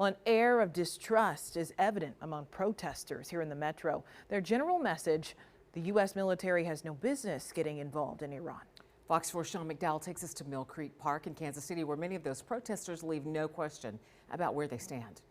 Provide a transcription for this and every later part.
Well, an air of distrust is evident among protesters here in the metro. Their general message: the U.S. military has no business getting involved in Iran. Fox 4's Sean McDowell takes us to Mill Creek Park in Kansas City, where many of those protesters leave no question about where they stand.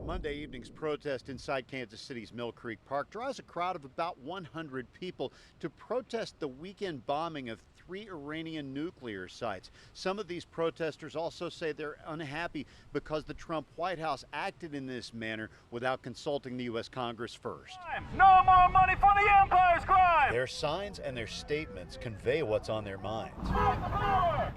Monday evening's protest inside Kansas City's Mill Creek Park draws a crowd of about 100 people to protest the weekend bombing of 3 Iranian nuclear sites. Some of these protesters also say they're unhappy because the Trump White House acted in this manner without consulting the U.S. Congress first. No more money for the empire's crime! Their signs and their statements convey what's on their minds.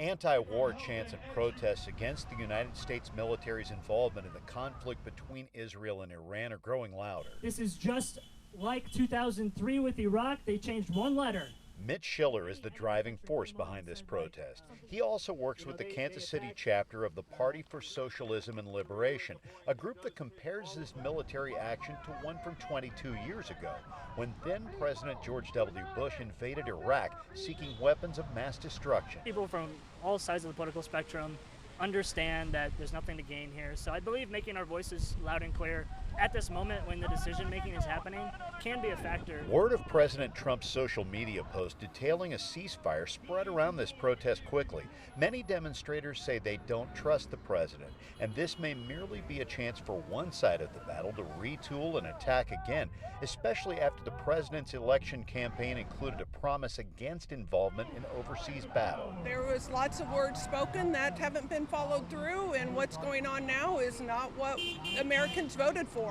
Anti-war chants and protests against the United States military's involvement in the conflict between Israel and Iran are growing louder. This is just like 2003 with Iraq. They changed one letter. Mitch Schiller is the driving force behind this protest. He also works with the Kansas City chapter of the Party for Socialism and Liberation, a group that compares this military action to one from 22 years ago, when then President George W. Bush invaded Iraq seeking weapons of mass destruction. People from all sides of the political spectrum understand that there's nothing to gain here. So I believe making our voices loud and clear at this moment when the decision making is happening can be a factor. Word of President Trump's social media post detailing a ceasefire spread around this protest quickly. Many demonstrators say they don't trust the president, and this may merely be a chance for one side of the battle to retool and attack again, especially after the president's election campaign included a promise against involvement in overseas battle. There was lots of words spoken that haven't been followed through, and what's going on now is not what Americans voted for.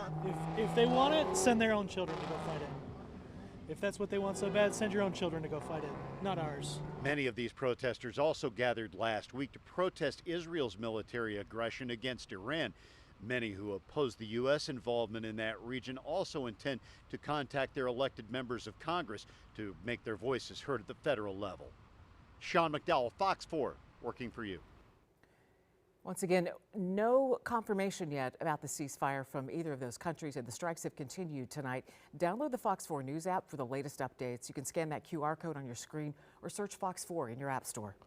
If they want it, send their own children to go fight it. If that's what they want so bad, send your own children to go fight it, not ours. Many of these protesters also gathered last week to protest Israel's military aggression against Iran. Many who oppose the U.S. involvement in that region also intend to contact their elected members of Congress to make their voices heard at the federal level. Sean McDowell, Fox 4, working for you. Once again, no confirmation yet about the ceasefire from either of those countries, and the strikes have continued tonight. Download the Fox 4 News app for the latest updates. You can scan that QR code on your screen or search Fox 4 in your app store.